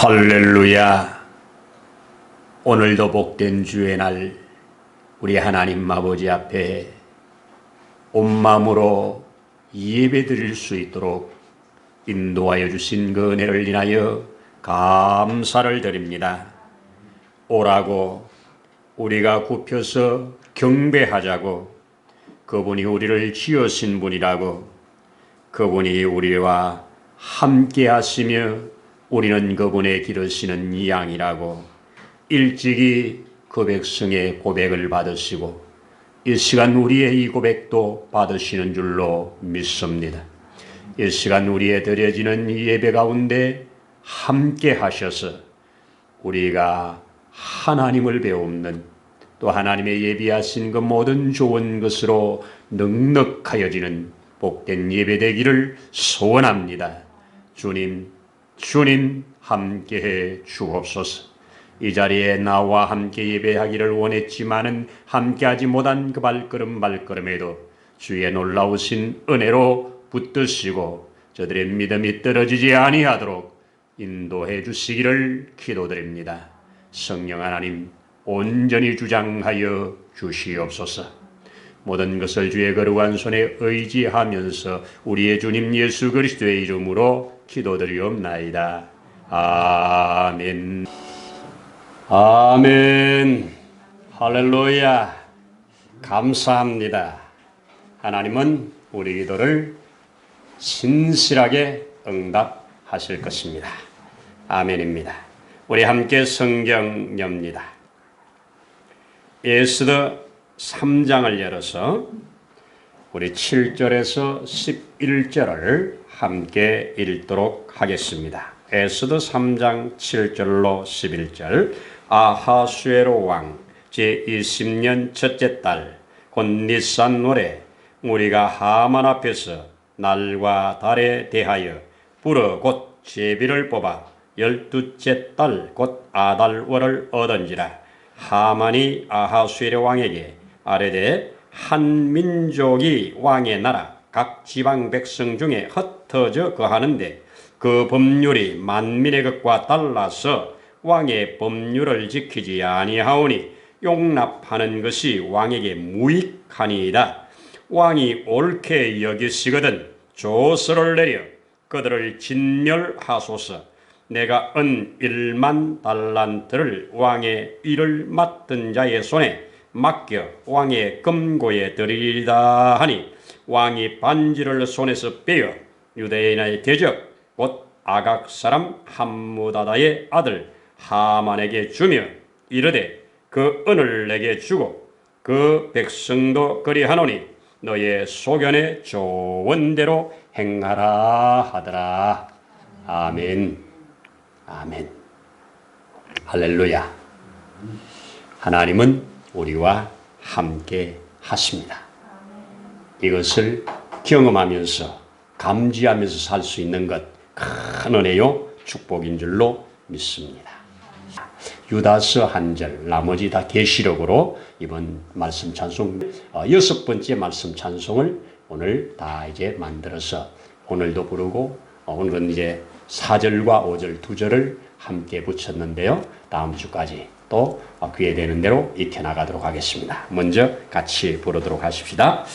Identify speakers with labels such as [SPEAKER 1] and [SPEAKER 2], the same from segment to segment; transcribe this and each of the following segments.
[SPEAKER 1] 할렐루야. 오늘도 복된 주의 날 우리 하나님 아버지 앞에 온 마음으로 예배 드릴 수 있도록 인도하여 주신 그 은혜를 인하여 감사를 드립니다. 오라고 우리가 굽혀서 경배하자고, 그분이 우리를 지으신 분이라고, 그분이 우리와 함께 하시며 우리는 그분의 기르시는 양이라고 일찍이 그 백성의 고백을 받으시고 이 시간 우리의 이 고백도 받으시는 줄로 믿습니다. 이 시간 우리의 드려지는 이 예배 가운데 함께 하셔서 우리가 하나님을 배우는, 또 하나님의 예비하신 그 모든 좋은 것으로 넉넉하여지는 복된 예배 되기를 소원합니다. 주님 함께해 주옵소서. 이 자리에 나와 함께 예배하기를 원했지만은 함께하지 못한 그 발걸음에도 주의 놀라우신 은혜로 붙드시고 저들의 믿음이 떨어지지 아니하도록 인도해 주시기를 기도드립니다. 성령 하나님 온전히 주장하여 주시옵소서. 모든 것을 주의 거룩한 손에 의지하면서 우리의 주님 예수 그리스도의 이름으로 기도드리옵나이다. 아멘. 아멘. 할렐루야. 감사합니다. 하나님은 우리 기도를 신실하게 응답하실 것입니다. 아멘입니다. 우리 함께 성경 엽니다. 에스더 3장을 열어서 우리 7절에서 11절을 함께 읽도록 하겠습니다. 에스더 3장 7절로 11절. 아하수에로 왕 제20년 첫째 달 곧 니산월에 우리가 하만 앞에서 날과 달에 대하여 불어 곧 제비를 뽑아 12째 달 곧 아달월을 얻은지라. 하만이 아하수에로 왕에게 아뢰되 한 민족이 왕의 나라 각 지방 백성 중에 흩어져 거하는데 그 법률이 만민의 것과 달라서 왕의 법률을 지키지 아니하오니 용납하는 것이 왕에게 무익하니이다. 왕이 옳게 여기시거든 조서를 내려 그들을 진멸하소서. 내가 은 1만 달란트를 왕의 일을 맡은 자의 손에 맡겨 왕의 금고에 드리리다 하니, 왕이 반지를 손에서 빼어 유대인의 대적 곧 아각 사람 함무다다의 아들 하만에게 주며 이르되 그 은을 내게 주고 그 백성도 그리하노니 너의 소견에 좋은 대로 행하라 하더라. 아멘. 아멘. 할렐루야. 하나님은 우리와 함께 하십니다. 이것을 경험하면서 감지하면서 살 수 있는 것 큰 은혜요 축복인 줄로 믿습니다. 유다서 한 절, 나머지 다 계시록으로 이번 말씀 찬송 6번째 말씀 찬송을 오늘 다 이제 만들어서 오늘도 부르고, 오늘은 이제 4절과 5절 2절을 함께 붙였는데요. 다음 주까지 또 기회 되는 대로 익혀나가도록 하겠습니다. 먼저 같이 부르도록 하십시다.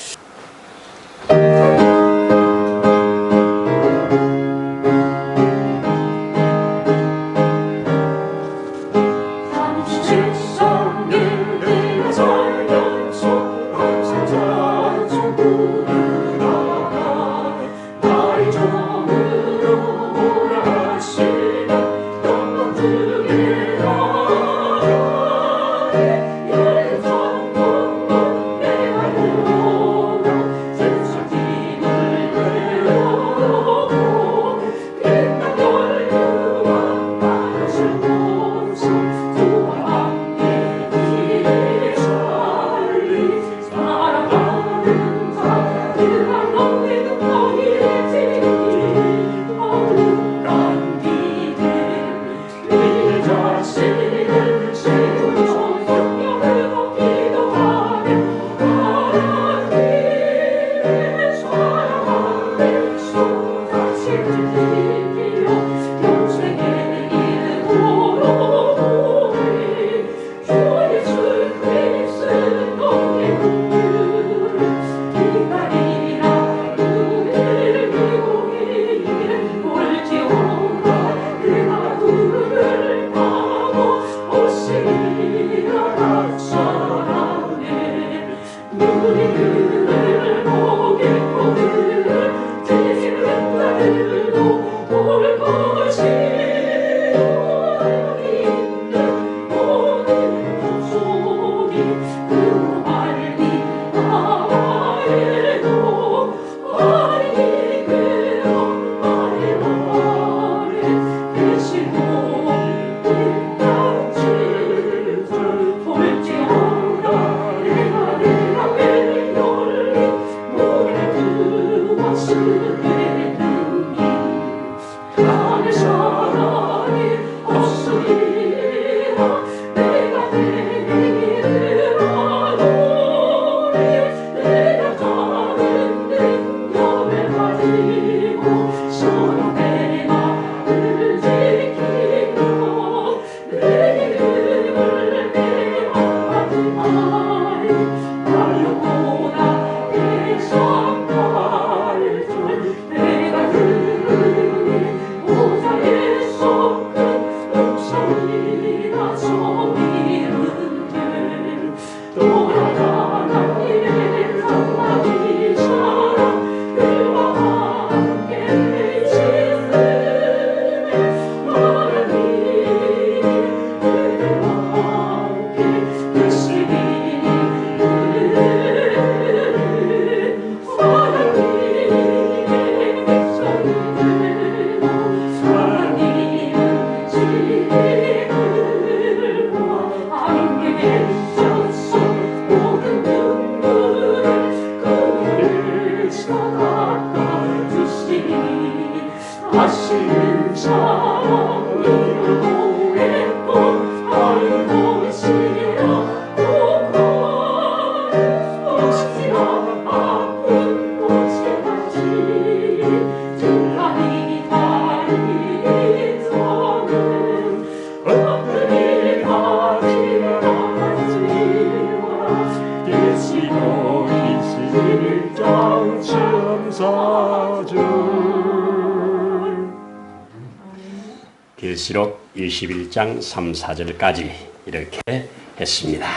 [SPEAKER 1] 계시록 21장 3, 4절까지 이렇게 했습니다.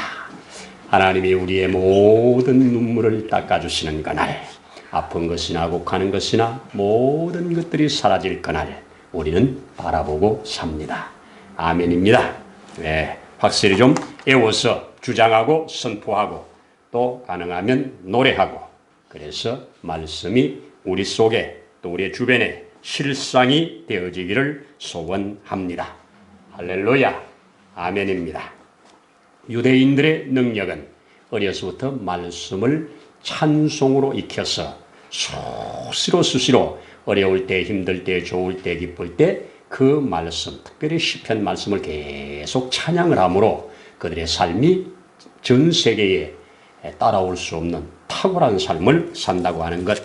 [SPEAKER 1] 하나님이 우리의 모든 눈물을 닦아주시는 그날, 아픈 것이나 곡하는 것이나 모든 것들이 사라질 그날 우리는 바라보고 삽니다. 아멘입니다. 네, 확실히 좀 애워서 주장하고 선포하고 또 가능하면 노래하고, 그래서 말씀이 우리 속에 또 우리의 주변에 실상이 되어지기를 소원합니다. 할렐루야. 아멘입니다. 유대인들의 능력은 어려서부터 말씀을 찬송으로 익혀서 수시로 어려울 때, 힘들 때, 좋을 때, 기쁠 때 그 말씀, 특별히 시편 말씀을 계속 찬양을 함으로 그들의 삶이 전 세계에 따라올 수 없는 탁월한 삶을 산다고 하는 것,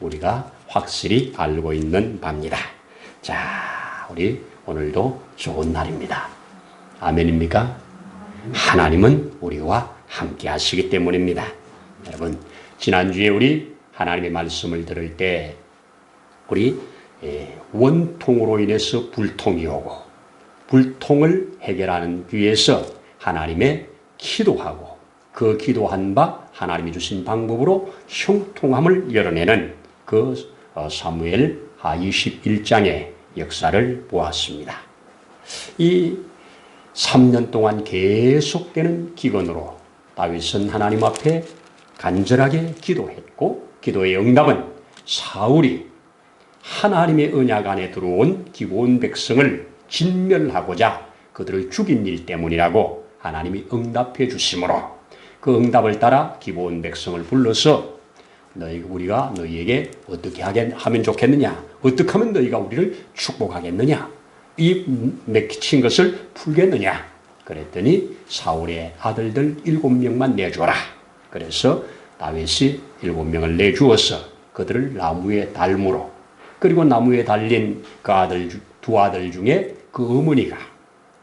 [SPEAKER 1] 우리가 확실히 알고 있는 바입니다. 자, 우리 오늘도 좋은 날입니다. 아멘입니까? 하나님은 우리와 함께 하시기 때문입니다. 여러분, 지난주에 우리 하나님의 말씀을 들을 때 우리 원통으로 인해서 불통이 오고 불통을 해결하는 위해서 하나님의 기도하고 그 기도한 바 하나님이 주신 방법으로 형통함을 열어내는 그 사무엘 하 21장의 역사를 보았습니다. 이 3년 동안 계속되는 기근으로 다윗은 하나님 앞에 간절하게 기도했고, 기도의 응답은 사울이 하나님의 언약 안에 들어온 기브온 백성을 진멸하고자 그들을 죽인 일 때문이라고 하나님이 응답해 주심으로, 그 응답을 따라 기브온 백성을 불러서 우리가 너희에게 어떻게 하면 좋겠느냐, 어떻게 하면 너희가 우리를 축복하겠느냐, 이 맺힌 것을 풀겠느냐. 그랬더니 사울의 아들들 7명만 내주어라. 그래서 다윗이 7명을 내주어서 그들을 나무에 달므로, 그리고 나무에 달린 그 두 아들 중에 그 어머니가,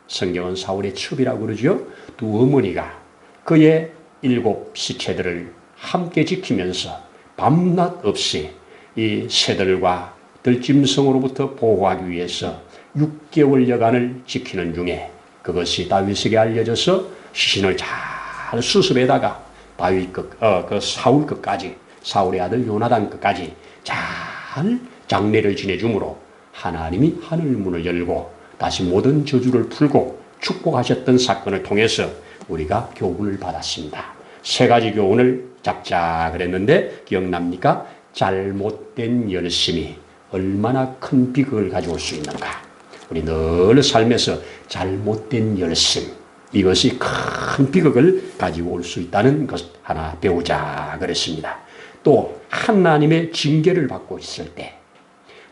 [SPEAKER 1] 성경은 사울의 첩이라고 그러죠. 두 어머니가 그의 7 시체들을 함께 지키면서 밤낮 없이 이 새들과 들짐승으로부터 보호하기 위해서 6개월여간을 지키는 중에 그것이 다윗에게 알려져서 시신을 잘 수습에다가 그 사울 끝까지, 사울의 아들 요나단 끝까지 잘 장례를 지내주므로 하나님이 하늘문을 열고 다시 모든 저주를 풀고 축복하셨던 사건을 통해서 우리가 교훈을 받았습니다. 3가지 교훈을 작작을 했는데 기억납니까? 잘못된 열심이 얼마나 큰 비극을 가져올 수 있는가. 우리 늘 삶에서 잘못된 열심, 이것이 큰 비극을 가지고 올 수 있다는 것 하나 배우자 그랬습니다. 또 하나님의 징계를 받고 있을 때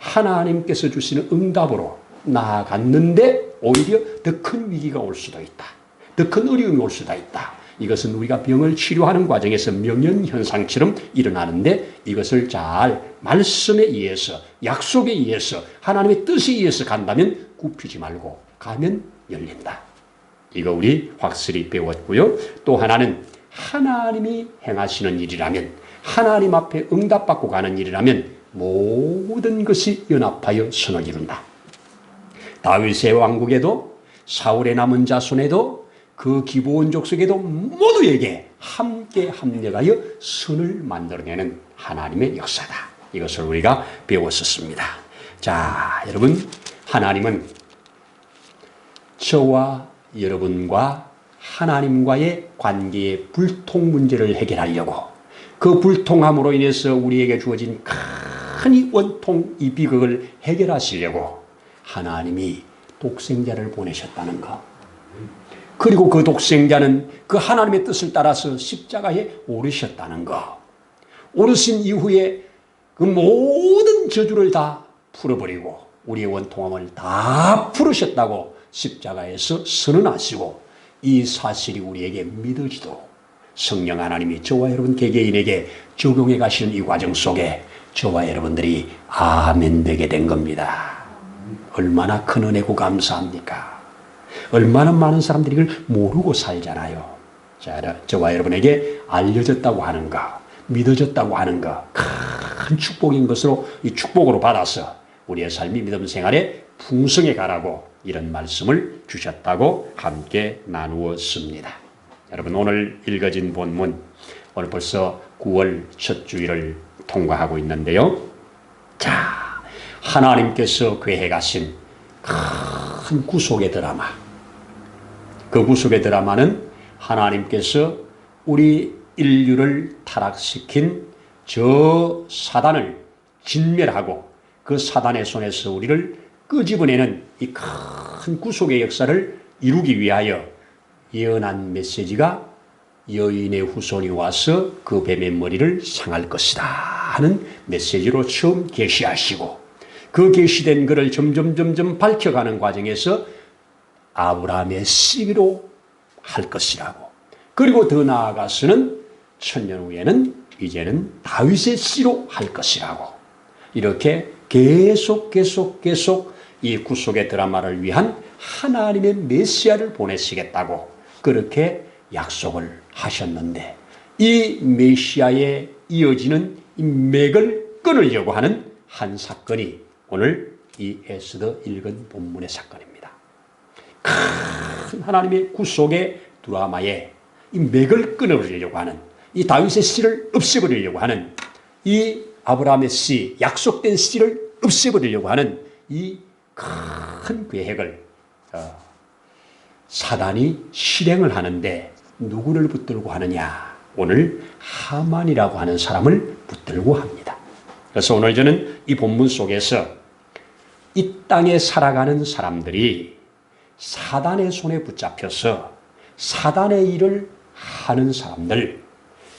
[SPEAKER 1] 하나님께서 주시는 응답으로 나아갔는데 오히려 더 큰 위기가 올 수도 있다. 더 큰 어려움이 올 수도 있다. 이것은 우리가 병을 치료하는 과정에서 명연현상처럼 일어나는데, 이것을 잘 말씀에 의해서, 약속에 의해서, 하나님의 뜻에 의해서 간다면 굽히지 말고 가면 열린다. 이거 우리 확실히 배웠고요. 또 하나는 하나님이 행하시는 일이라면, 하나님 앞에 응답받고 가는 일이라면 모든 것이 연합하여 선을 이룬다. 다윗의 왕국에도, 사울의 남은 자손에도, 그 기브온 족속에도 모두에게 함께 합력하여 선을 만들어내는 하나님의 역사다. 이것을 우리가 배웠었습니다. 자, 여러분, 하나님은 저와 여러분과 하나님과의 관계의 불통 문제를 해결하려고, 그 불통함으로 인해서 우리에게 주어진 큰 이 원통, 이 비극을 해결하시려고 하나님이 독생자를 보내셨다는 것. 그리고 그 독생자는 그 하나님의 뜻을 따라서 십자가에 오르셨다는 것. 오르신 이후에 그 모든 저주를 다 풀어버리고 우리의 원통함을 다 풀으셨다고 십자가에서 선언하시고, 이 사실이 우리에게 믿어지도록 성령 하나님이 저와 여러분 개개인에게 적용해 가시는 이 과정 속에 저와 여러분들이 아멘 되게 된 겁니다. 얼마나 큰 은혜고 감사합니까? 얼마나 많은 사람들이 이걸 모르고 살잖아요. 자, 저와 여러분에게 알려졌다고 하는 것, 믿어졌다고 하는 것, 큰 축복인 것으로 이 축복으로 받아서 우리의 삶이 믿음 생활에 풍성해 가라고 이런 말씀을 주셨다고 함께 나누었습니다. 여러분, 오늘 읽어진 본문, 오늘 벌써 9월 첫 주일을 통과하고 있는데요. 자, 하나님께서 계획하신 큰 구속의 드라마, 그 구속의 드라마는 하나님께서 우리 인류를 타락시킨 저 사단을 진멸하고 그 사단의 손에서 우리를 끄집어내는 이 큰 구속의 역사를 이루기 위하여 예언한 메시지가 여인의 후손이 와서 그 뱀의 머리를 상할 것이다 하는 메시지로 처음 계시하시고, 그 계시된 것을 점점 밝혀가는 과정에서 아브라함의 씨로 할 것이라고, 그리고 더 나아가서는 천년 후에는 이제는 다윗의 씨로 할 것이라고, 이렇게 계속 이 구속의 드라마를 위한 하나님의 메시아를 보내시겠다고 그렇게 약속을 하셨는데, 이 메시아에 이어지는 이 맥을 끊으려고 하는 한 사건이 오늘 이 에스더 읽은 본문의 사건입니다. 큰 하나님의 구속의 드라마에 이 맥을 끊어버리려고 하는, 이 다윗의 씨를 없애버리려고 하는, 이 아브라함의 씨, 약속된 씨를 없애버리려고 하는 이 큰 계획을 사단이 실행을 하는데 누구를 붙들고 하느냐? 오늘 하만이라고 하는 사람을 붙들고 합니다. 그래서 오늘 저는 이 본문 속에서 이 땅에 살아가는 사람들이 사단의 손에 붙잡혀서 사단의 일을 하는 사람들,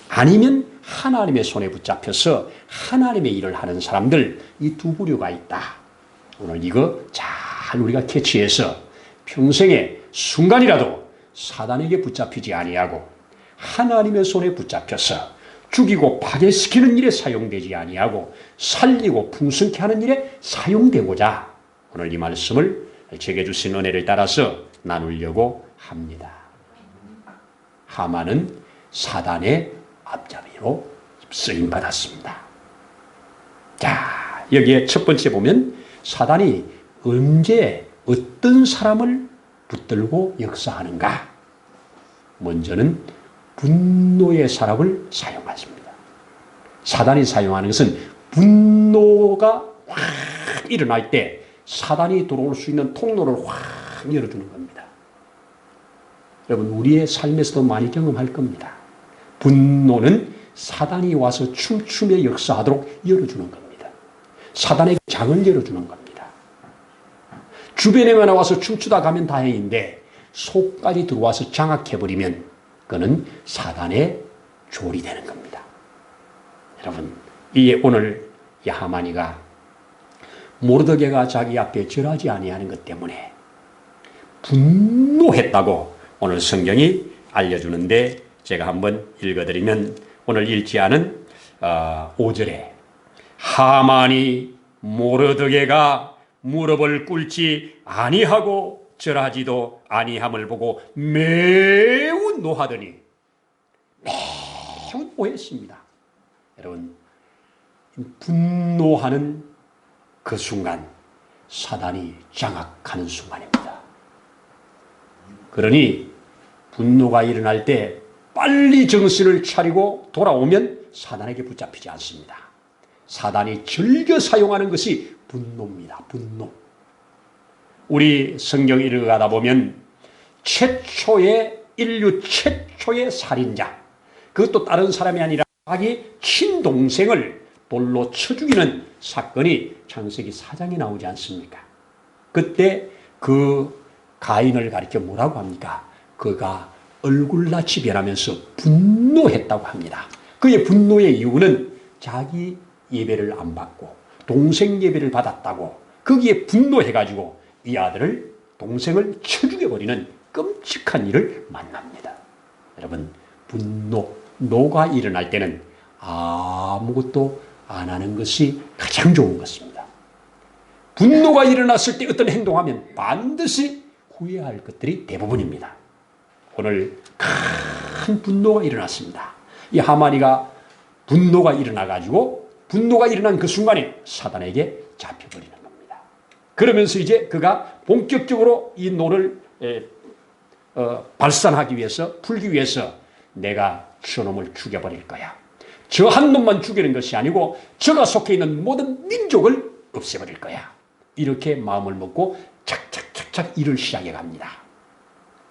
[SPEAKER 1] 아니면 하나님의 손에 붙잡혀서 하나님의 일을 하는 사람들, 이 두 부류가 있다. 오늘 이거 잘 우리가 캐치해서 평생에 순간이라도 사단에게 붙잡히지 아니하고 하나님의 손에 붙잡혀서 죽이고 파괴시키는 일에 사용되지 아니하고 살리고 풍성케 하는 일에 사용되고자 오늘 이 말씀을 제게 주신 은혜를 따라서 나누려고 합니다. 하만은 사단의 앞잡이로 쓰임받았습니다. 자, 여기에 첫 번째 보면 사단이 언제 어떤 사람을 붙들고 역사하는가? 먼저는 분노의 사람을 사용하십니다. 사단이 사용하는 것은 분노가 확 일어날 때 사단이 들어올 수 있는 통로를 확 열어주는 겁니다. 여러분, 우리의 삶에서도 많이 경험할 겁니다. 분노는 사단이 와서 춤추며 역사하도록 열어주는 겁니다. 사단에게 장을 열어주는 겁니다. 주변에만 와서 춤추다 가면 다행인데 속까지 들어와서 장악해버리면 그는 사단의 졸이 되는 겁니다. 여러분, 이 오늘 이 하만이가 모르드게가 자기 앞에 절하지 아니하는 것 때문에 분노했다고 오늘 성경이 알려주는데, 제가 한번 읽어드리면 오늘 읽지 않은 5절에 하만이 모르드게가 무릎을 꿇지 아니하고 절하지도 아니함을 보고 매우 노하더니, 매우 노했습니다. 여러분, 분노하는 그 순간 사단이 장악하는 순간입니다. 그러니 분노가 일어날 때 빨리 정신을 차리고 돌아오면 사단에게 붙잡히지 않습니다. 사단이 즐겨 사용하는 것이 분노입니다. 분노. 우리 성경 읽어가다 보면 인류 최초의 살인자, 그것도 다른 사람이 아니라 자기 친동생을 돌로 쳐 죽이는 사건이 창세기 4장에 나오지 않습니까? 그때 그 가인을 가리켜 뭐라고 합니까? 그가 얼굴낯이 변하면서 분노했다고 합니다. 그의 분노의 이유는 자기 예배를 안 받고 동생 예배를 받았다고 거기에 분노해가지고 이 아들을, 동생을 쳐 죽여버리는 끔찍한 일을 만납니다. 여러분, 노가 일어날 때는 아무것도 안 하는 것이 가장 좋은 것입니다. 분노가 일어났을 때 어떤 행동하면 반드시 후회할 것들이 대부분입니다. 오늘 큰 분노가 일어났습니다. 이 하만이가 분노가 일어나가지고 분노가 일어난 그 순간에 사단에게 잡혀버리는 겁니다. 그러면서 이제 그가 본격적으로 이 노를 발산하기 위해서, 풀기 위해서 내가 저놈을 죽여버릴 거야. 저 한 놈만 죽이는 것이 아니고 저가 속해 있는 모든 민족을 없애버릴 거야. 이렇게 마음을 먹고 착착착착 일을 시작해 갑니다.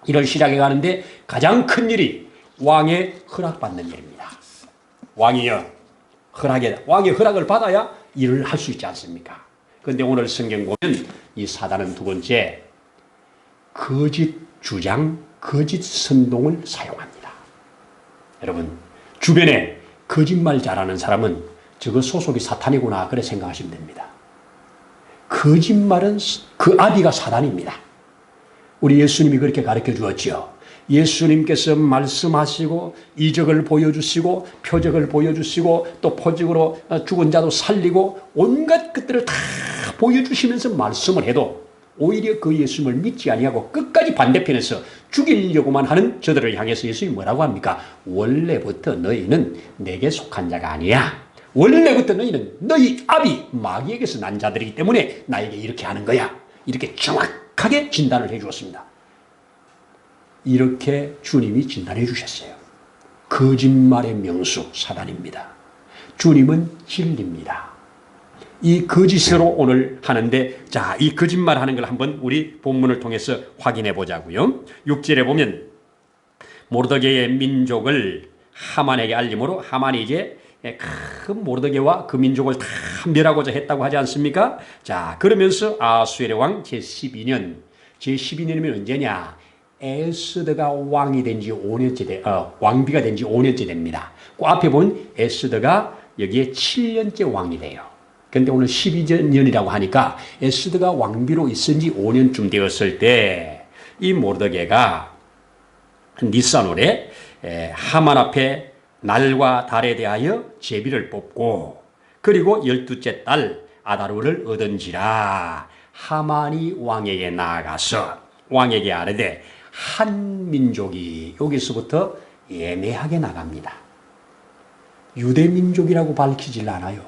[SPEAKER 1] 일을 시작해 가는데 가장 큰 일이 왕의 허락받는 일입니다. 왕의 허락을 받아야 일을 할 수 있지 않습니까? 그런데 오늘 성경 보면 이 사단은 두 번째, 거짓 주장, 거짓 선동을 사용합니다. 여러분, 주변에 거짓말 잘하는 사람은 저거 소속이 사탄이구나, 그래 생각하시면 됩니다. 거짓말은 그 아비가 사단입니다. 우리 예수님이 그렇게 가르쳐 주었죠. 예수님께서 말씀하시고 이적을 보여주시고 표적을 보여주시고 또 표적으로 죽은 자도 살리고 온갖 것들을 다 보여주시면서 말씀을 해도 오히려 그 예수님을 믿지 아니하고 끝까지 반대편에서 죽이려고만 하는 저들을 향해서 예수님이 뭐라고 합니까? 원래부터 너희는 내게 속한 자가 아니야. 원래부터 너희는 너희 아비 마귀에게서 난 자들이기 때문에 나에게 이렇게 하는 거야. 이렇게 정확하게 진단을 해 주었습니다. 이렇게 주님이 진단해 주셨어요. 거짓말의 명수 사단입니다. 주님은 진리입니다. 이 거짓으로 오늘 하는데, 자, 이 거짓말 하는 걸 한번 우리 본문을 통해서 확인해 보자고요. 6절에 보면 모르드게의 민족을 하만에게 알림으로 하만이 이제 큰 모르드게와 그 민족을 다 멸하고자 했다고 하지 않습니까? 자, 그러면서 아수에르 왕 제12년이면 언제냐? 에스더가 왕이 된 지 5년째 왕비가 된 지 5년째 됩니다. 그 앞에 본 에스더가 여기에 7년째 왕이 돼요. 그런데 오늘 12년이라고 하니까 에스더가 왕비로 있은 지 5년쯤 되었을 때 이 모르드게가 니산월에 하만 앞에 날과 달에 대하여 제비를 뽑고 그리고 12째 달 아다르를 얻은지라 하만이 왕에게 나아가서 왕에게 아뢰되 한 민족이, 여기서부터 예매하게 나갑니다. 유대민족이라고 밝히질 않아요.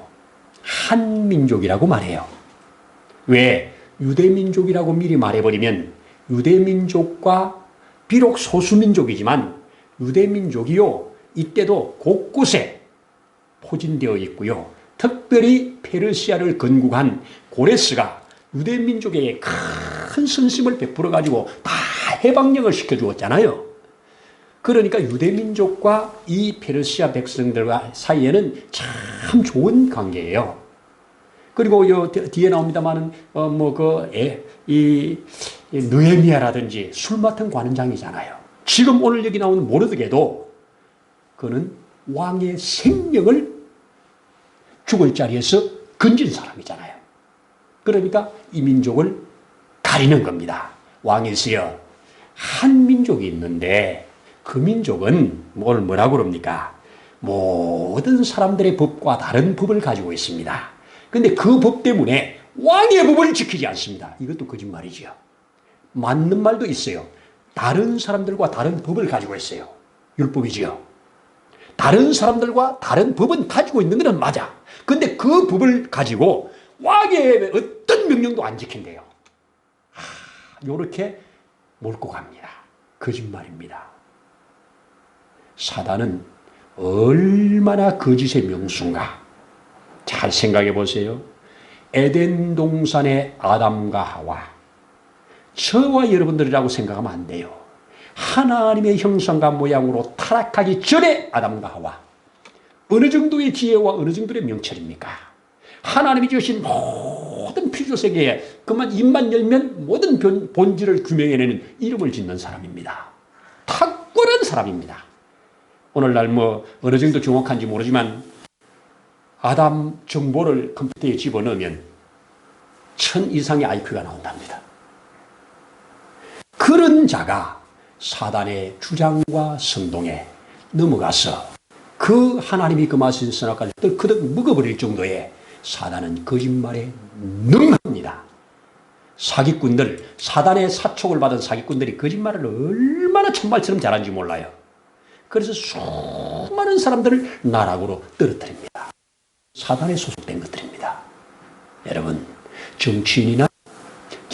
[SPEAKER 1] 한 민족이라고 말해요. 왜? 유대민족이라고 미리 말해버리면 유대민족과 비록 소수민족이지만 유대민족이요, 이때도 곳곳에 포진되어 있고요. 특별히 페르시아를 건국한 고레스가 유대민족에게 큰 선심을 베풀어가지고 다 해방령을 시켜주었잖아요. 그러니까 유대민족과 이 페르시아 백성들과 사이에는 참 좋은 관계예요. 그리고 요 뒤에 나옵니다만은 느헤미야라든지 술 맡은 관원장이잖아요. 지금 오늘 여기 나오는 모르드게도 그는 왕의 생명을 죽을 자리에서 건진 사람이잖아요. 그러니까 이 민족을 가리는 겁니다. 왕이시여, 한 민족이 있는데 그 민족은 뭘 뭐라고 그럽니까? 모든 사람들의 법과 다른 법을 가지고 있습니다. 그런데 그 법 때문에 왕의 법을 지키지 않습니다. 이것도 거짓말이죠. 맞는 말도 있어요. 다른 사람들과 다른 법을 가지고 있어요. 율법이지요. 다른 사람들과 다른 법은 가지고 있는 것은 맞아. 그런데 그 법을 가지고 왕의 어떤 명령도 안 지킨대요. 이렇게 몰고 갑니다. 거짓말입니다. 사단은 얼마나 거짓의 명수인가. 잘 생각해 보세요. 에덴 동산의 아담과 하와, 저와 여러분들이라고 생각하면 안 돼요. 하나님의 형상과 모양으로 타락하기 전에 아담과 하와, 어느 정도의 지혜와 어느 정도의 명철입니까? 하나님이 주신 모든 피조세계에 그만 입만 열면 모든 본질을 규명해내는 이름을 짓는 사람입니다. 탁월한 사람입니다. 오늘날 어느 정도 정확한지 모르지만 아담 정보를 컴퓨터에 집어넣으면 1000 이상의 IQ가 나온답니다. 그런 자가 사단의 주장과 선동에 넘어가서 그 하나님이 금하신 선악과를 덜커덕 먹어버릴 정도의, 사단은 거짓말에 능합니다. 사기꾼들, 사단의 사촉을 받은 사기꾼들이 거짓말을 얼마나 천말처럼 잘하는지 몰라요. 그래서 수많은 사람들을 나락으로 떨어뜨립니다. 사단에 소속된 것들입니다. 여러분, 정치인이나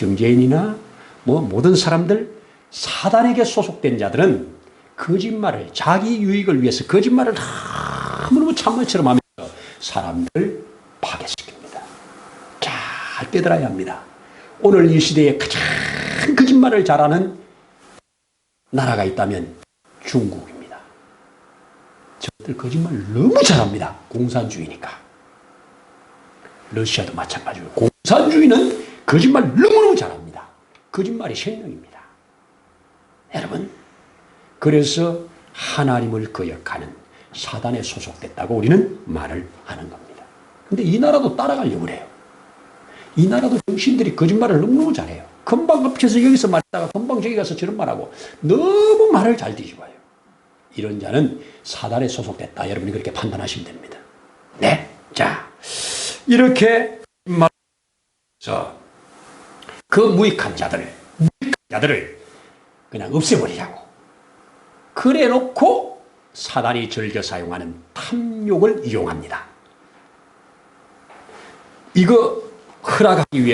[SPEAKER 1] 정죄인이나 뭐 모든 사람들, 사단에게 소속된 자들은 거짓말을, 자기 유익을 위해서 거짓말을 너무너무 참말처럼 하면서 사람들을 파괴시킵니다. 잘 깨달아야 합니다. 오늘 이 시대에 가장 거짓말을 잘하는 나라가 있다면 중국입니다. 저들 거짓말 너무 잘합니다. 공산주의니까. 러시아도 마찬가지고 공산주의는 거짓말 너무너무 잘합니다. 거짓말이 생명입니다. 여러분, 그래서 하나님을 거역하는 사단에 소속됐다고 우리는 말을 하는 겁니다. 근데 이 나라도 따라가려고 그래요. 이 나라도 정신들이 거짓말을 너무너무 잘해요. 금방 합쳐서 여기서 말하다가 금방 저기 가서 저런 말하고 너무 말을 잘 뒤집어요. 이런 자는 사단에 소속됐다. 여러분이 그렇게 판단하시면 됩니다. 네. 자, 이렇게 말해서 그 무익한 자들을 그냥 없애버리자고. 그래 놓고 사단이 즐겨 사용하는 탐욕을 이용합니다. 이거 허락받기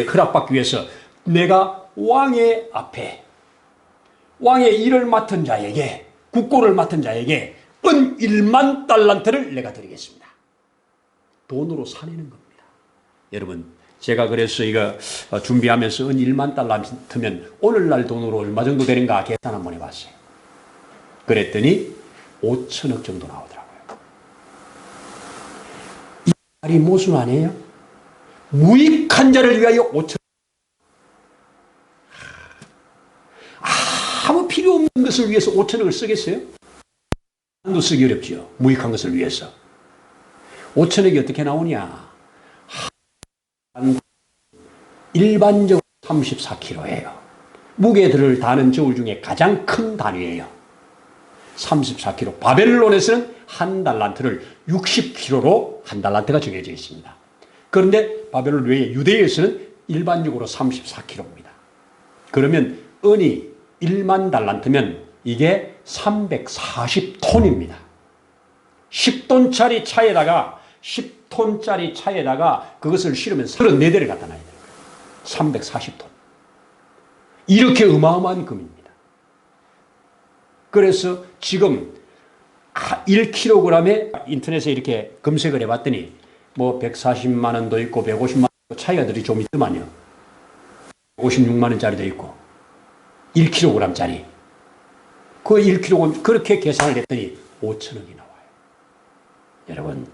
[SPEAKER 1] 위해서 내가 왕의 앞에, 왕의 일을 맡은 자에게, 국고를 맡은 자에게 은 1만 달란트를 내가 드리겠습니다. 돈으로 사내는 겁니다. 여러분, 제가 그래서 이거 준비하면서 은 1만 달란트면 오늘날 돈으로 얼마 정도 되는가 계산 한번 해봤어요. 그랬더니 5천억 정도 나오더라고요. 이 말이 모순 아니에요? 무익한 자를 위하여 5천억. 아무 필요 없는 것을 위해서 5천억을 쓰겠어요? 도 쓰기 어렵죠. 무익한 것을 위해서. 5천억이 어떻게 나오냐? 일반적으로 34kg예요. 무게들을 다는 저울 중에 가장 큰 단위예요. 34kg. 바벨론에서는 한 달란트를 60kg로 한 달란트가 정해져 있습니다. 그런데 바벨론 외에 유대에서는 일반적으로 34kg입니다. 그러면 은이 1만 달란트면 이게 340톤입니다. 10톤짜리 차에다가 그것을 실으면 34대를 갖다 놔야 돼요. 340톤. 이렇게 어마어마한 금입니다. 그래서 지금 1kg에 인터넷에 이렇게 검색을 해봤더니 뭐 140만 원도 있고 150만 원 차이가 좀 있더만요. 56만 원짜리도 있고 1kg짜리. 그 1kg 그렇게 계산을 했더니 5천억이 나와요. 여러분,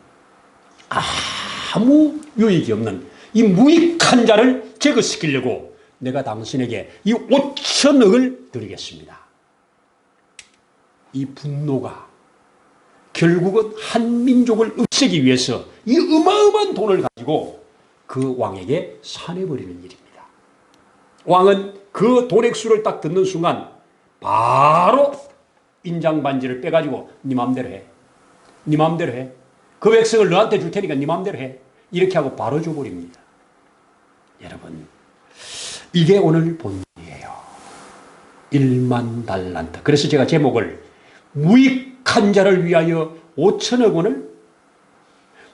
[SPEAKER 1] 아무 유익이 없는 이 무익한 자를 제거시키려고 내가 당신에게 이 5천억을 드리겠습니다. 이 분노가 결국은 한 민족을 없애기 위해서 이 어마어마한 돈을 가지고 그 왕에게 사내버리는 일입니다. 왕은 그 돈액수를 딱 듣는 순간 바로 인장반지를 빼가지고 네 맘대로 해. 네 맘대로 해. 그 백성을 너한테 줄 테니까 네 맘대로 해. 이렇게 하고 바로 줘버립니다. 여러분, 이게 오늘 본문이에요. 1만 달란트. 그래서 제가 제목을 무익한 자를 위하여 5천억 원을,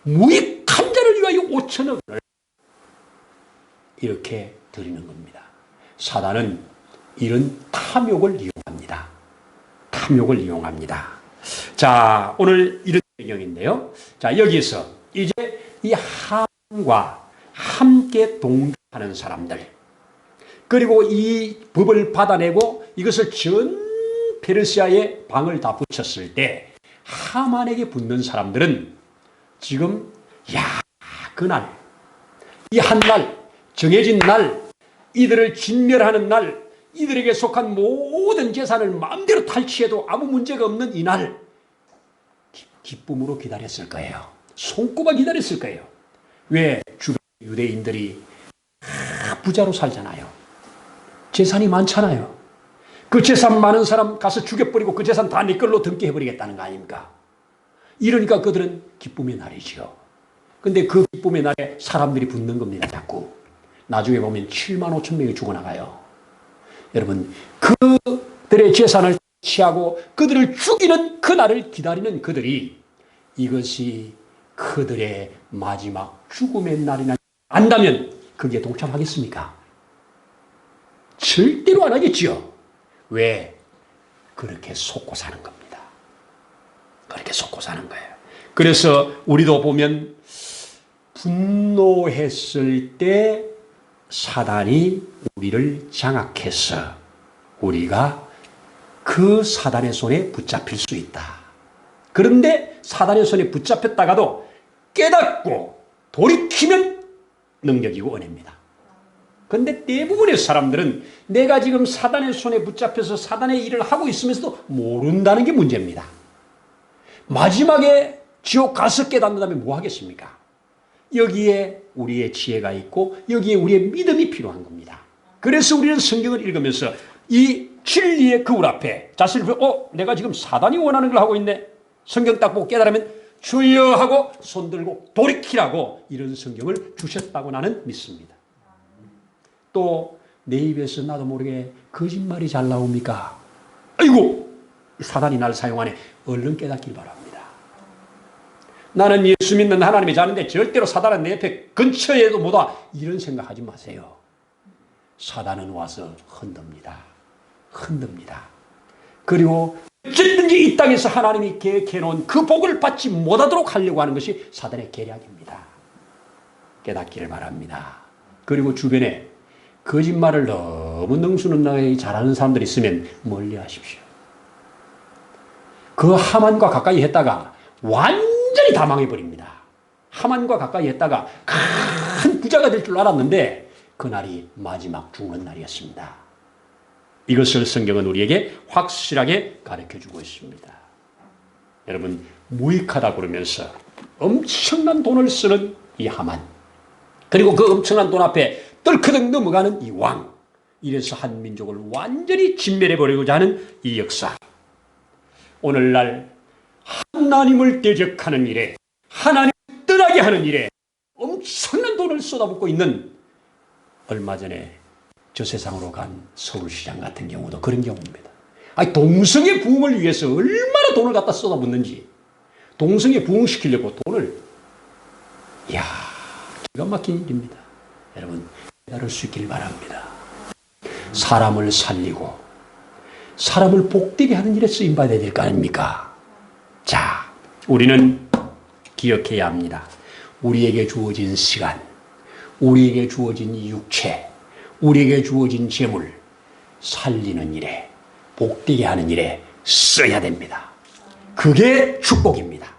[SPEAKER 1] 무익한 자를 위하여 5천억 원을 이렇게 드리는 겁니다. 사단은 이런 탐욕을 이용합니다. 탐욕을 이용합니다. 자, 오늘 이런 배경인데요. 자, 여기서 이제 이 하만과 함께 동조하는 사람들, 그리고 이 법을 받아내고 이것을 전 페르시아의 방을 다 붙였을 때 하만에게 붙는 사람들은 지금 그날, 이 한 날, 정해진 날, 이들을 진멸하는 날, 이들에게 속한 모든 재산을 마음대로 탈취해도 아무 문제가 없는 이날 기쁨으로 기다렸을 거예요. 손꼽아 기다렸을 거예요. 왜? 주변 유대인들이 부자로 살잖아요. 재산이 많잖아요. 그 재산 많은 사람 가서 죽여버리고 그 재산 다 네 걸로 등기해버리겠다는 거 아닙니까? 이러니까 그들은 기쁨의 날이죠. 근데 그 기쁨의 날에 사람들이 붙는 겁니다. 자꾸. 나중에 보면 7만 5천 명이 죽어나가요. 여러분, 그들의 재산을 취하고 그들을 죽이는 그날을 기다리는 그들이 이것이 그들의 마지막 죽음의 날이나 안다면 거기에 동참하겠습니까? 절대로 안 하겠지요. 왜? 그렇게 속고 사는 겁니다. 그렇게 속고 사는 거예요. 그래서 우리도 보면 분노했을 때 사단이 우리를 장악해서 우리가 그 사단의 손에 붙잡힐 수 있다. 그런데 사단의 손에 붙잡혔다가도 깨닫고 돌이키면 능력이고 은혜입니다. 그런데 대부분의 사람들은 내가 지금 사단의 손에 붙잡혀서 사단의 일을 하고 있으면서도 모른다는 게 문제입니다. 마지막에 지옥 가서 깨닫는다면 뭐 하겠습니까? 여기에 우리의 지혜가 있고 여기에 우리의 믿음이 필요한 겁니다. 그래서 우리는 성경을 읽으면서 이 진리의 거울 앞에 자신을 보고 내가 지금 사단이 원하는 걸 하고 있네. 성경 딱 보고 깨달으면 주여 하고 손들고 돌이키라고 이런 성경을 주셨다고 나는 믿습니다. 또 내 입에서 나도 모르게 거짓말이 잘 나옵니까? 아이고 사단이 날 사용하네. 얼른 깨닫길 바랍니다. 나는 예수 믿는 하나님의 자는데 절대로 사단은 내 옆에 근처에도 못 와. 이런 생각하지 마세요. 사단은 와서 흔듭니다. 그리고 어쨌든지 이 땅에서 하나님이 계획해놓은 그 복을 받지 못하도록 하려고 하는 것이 사단의 계략입니다. 깨닫기를 바랍니다. 그리고 주변에 거짓말을 너무 능수능란하게 잘하는 사람들이 있으면 멀리 하십시오. 그 하만과 가까이 했다가 완전히 다 망해버립니다. 하만과 가까이 했다가 큰 부자가 될 줄 알았는데 그날이 마지막 죽는 날이었습니다. 이것을 성경은 우리에게 확실하게 가르쳐주고 있습니다. 여러분 무익하다 그러면서 엄청난 돈을 쓰는 이 하만, 그리고 그 엄청난 돈 앞에 떨크덕 넘어가는 이 왕, 이래서 한 민족을 완전히 진멸해버리고자 하는 이 역사. 오늘날 하나님을 대적하는 일에, 하나님을 떠나게 하는 일에 엄청난 돈을 쏟아붓고 있는, 얼마 전에 저 세상으로 간 서울시장 같은 경우도 그런 경우입니다. 아니, 동성애 부흥을 위해서 얼마나 돈을 갖다 쏟아붓는지, 동성애 부흥시키려고 돈을, 이야, 기가 막힌 일입니다. 여러분 깨달을 수 있길 바랍니다. 사람을 살리고 사람을 복되게 하는 일에 쓰임받아야 될 거 아닙니까? 자, 우리는 기억해야 합니다. 우리에게 주어진 시간, 우리에게 주어진 육체, 우리에게 주어진 재물, 살리는 일에, 복되게 하는 일에 써야 됩니다. 그게 축복입니다.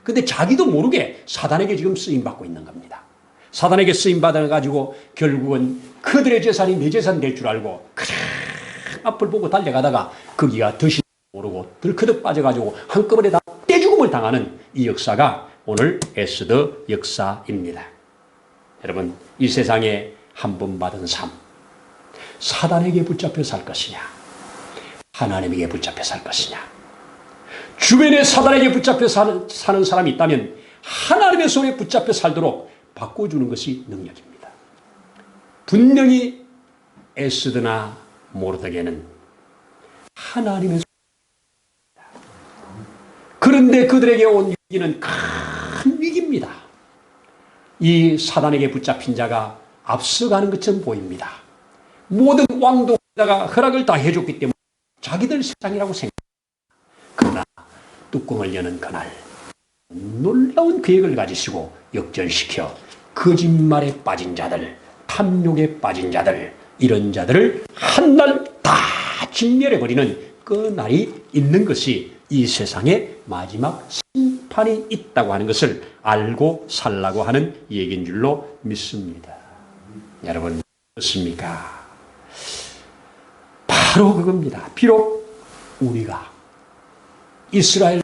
[SPEAKER 1] 근데 자기도 모르게 사단에게 지금 쓰임받고 있는 겁니다. 사단에게 쓰임받아가지고 결국은 그들의 재산이 내 재산 될 줄 알고 앞을 보고 달려가다가 거기가 덫이 모르고 들크덕 빠져가지고 한꺼번에 다 떼죽음을 당하는 이 역사가 오늘 에스더 역사입니다. 여러분, 이 세상에 한 번 받은 삶, 사단에게 붙잡혀 살 것이냐, 하나님에게 붙잡혀 살 것이냐. 주변에 사단에게 붙잡혀 사는 사람이 있다면 하나님의 손에 붙잡혀 살도록 바꿔주는 것이 능력입니다. 분명히 에스더나 모르드게는 하나님의 손입니다. 그런데 그들에게 온 위기는 큰 위기입니다. 이 사단에게 붙잡힌 자가 앞서가는 것처럼 보입니다. 모든 왕도에다가 허락을 다 해줬기 때문에 자기들 세상이라고 생각합니다. 그러나 뚜껑을 여는 그날 놀라운 계획을 가지시고 역전시켜 거짓말에 빠진 자들, 탐욕에 빠진 자들, 이런 자들을 한날 다 진멸해버리는 그 날이 있는 것이 이 세상에 마지막 심판이 있다고 하는 것을 알고 살라고 하는 얘기인 줄로 믿습니다. 여러분 그렇습니까? 바로 그겁니다. 비록 우리가 이스라엘도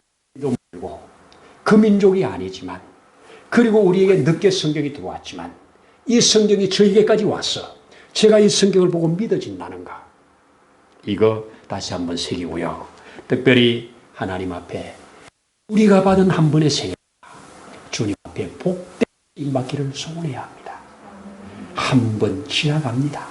[SPEAKER 1] 말고 그 민족이 아니지만, 그리고 우리에게 늦게 성경이 들어왔지만 이 성경이 저에게까지 왔어. 제가 이 성경을 보고 믿어진다는가? 이거 다시 한번 새기고요. 특별히 하나님 앞에 우리가 받은 한 번의 생애, 주님 앞에 복된 받기를 소원해야 합니다. 한 번 지나갑니다.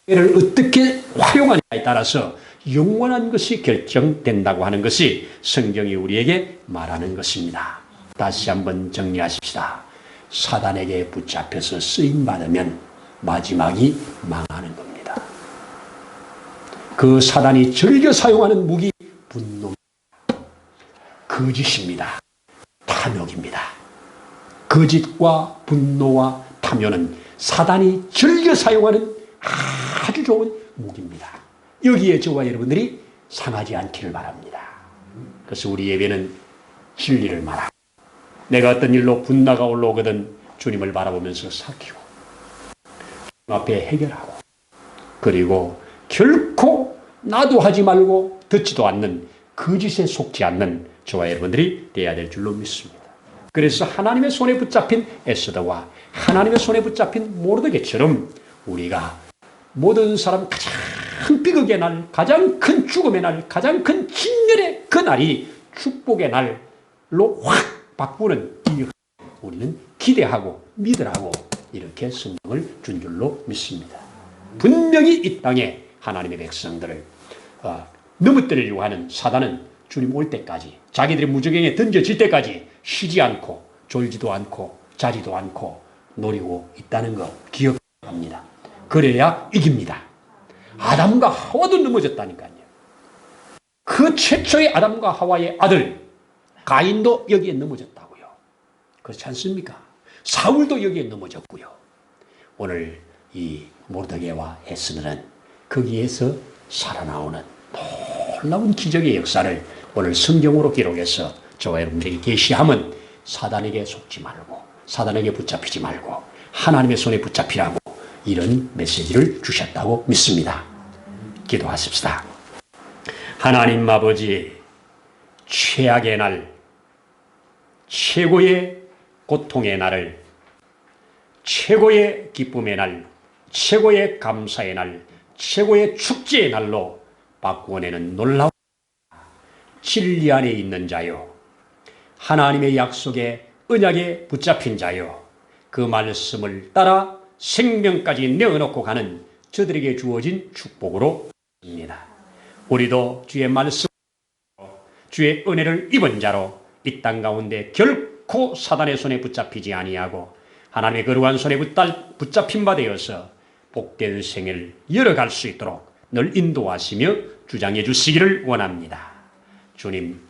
[SPEAKER 1] 를 어떻게 활용하냐에 따라서 영원한 것이 결정된다고 하는 것이 성경이 우리에게 말하는 것입니다. 다시 한번 정리하십시다. 사단에게 붙잡혀서 쓰임받으면 마지막이 망하는 겁니다. 그 사단이 즐겨 사용하는 무기 분노, 거짓입니다. 탐욕입니다. 거짓과 분노와 탐욕은 사단이 즐겨 사용하는 아주 좋은 무기입니다. 여기에 저와 여러분들이 상하지 않기를 바랍니다. 그래서 우리 예배는 진리를 말하고, 내가 어떤 일로 분노가 올라오거든 주님을 바라보면서 삭히고 주님 앞에 해결하고, 그리고 결코 나도 하지 말고 듣지도 않는 거짓에 속지 않는 저와 여러분들이 되어야 될 줄로 믿습니다. 그래서 하나님의 손에 붙잡힌 에스더와 하나님의 손에 붙잡힌 모르드게처럼 우리가 모든 사람 가장 비극의 날, 가장 큰 죽음의 날, 가장 큰 진멸의 그 날이 축복의 날로 확 바꾸는 이 우리는 기대하고 믿으라고 이렇게 성경을 준 줄로 믿습니다. 분명히 이 땅에 하나님의 백성들을 넘어뜨리려고 하는 사단은 주님 올 때까지, 자기들이 무저갱에 던져질 때까지 쉬지 않고 졸지도 않고 자지도 않고 노리고 있다는 거 기억합니다. 그래야 이깁니다. 아담과 하와도 넘어졌다니까요. 그 최초의 아담과 하와의 아들 가인도 여기에 넘어졌다고요. 그렇지 않습니까? 사울도 여기에 넘어졌고요. 오늘 이 모르드게와 에스더는 거기에서 살아나오는 놀라운 기적의 역사를 오늘 성경으로 기록해서 저와 여러분들에게 계시하면 사단에게 속지 말고, 사단에게 붙잡히지 말고 하나님의 손에 붙잡히라고 이런 메시지를 주셨다고 믿습니다. 기도하십시다. 하나님 아버지, 최악의 날, 최고의 고통의 날을 최고의 기쁨의 날, 최고의 감사의 날, 최고의 축제의 날로 바꾸어내는 놀라운 진리 안에 있는 자요, 하나님의 약속에 언약에 붙잡힌 자요, 그 말씀을 따라 생명까지 내어놓고 가는 저들에게 주어진 축복으로 입니다. 우리도 주의 말씀, 주의 은혜를 입은 자로 이 땅 가운데 결코 사단의 손에 붙잡히지 아니하고 하나님의 거룩한 손에 붙잡힌 바 되어서 복된 생을 열어갈 수 있도록 늘 인도하시며 주장해 주시기를 원합니다. 주님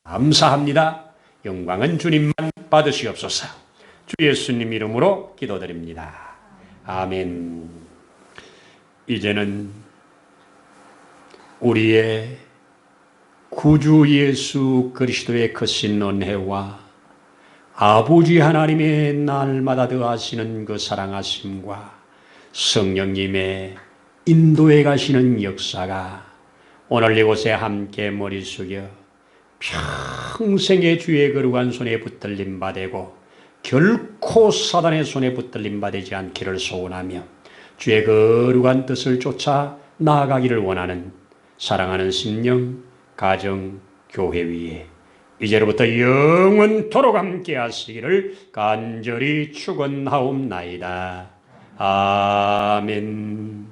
[SPEAKER 1] 감사합니다. 영광은 주님만 받으시옵소서. 주 예수님 이름으로 기도드립니다. 아멘. 이제는 우리의 구주 예수 그리스도의 크신 은혜와 아버지 하나님의 날마다 더하시는 그 사랑하심과 성령님의 인도해 가시는 역사가 오늘 이곳에 함께 머리 숙여 평생의 주의 거룩한 손에 붙들림 받되고 결코 사단의 손에 붙들림 받지 않기를 소원하며 주의 거룩한 뜻을 쫓아 나아가기를 원하는 사랑하는 심령, 가정, 교회 위에 이제로부터 영원토록 함께 하시기를 간절히 축원하옵나이다. 아멘.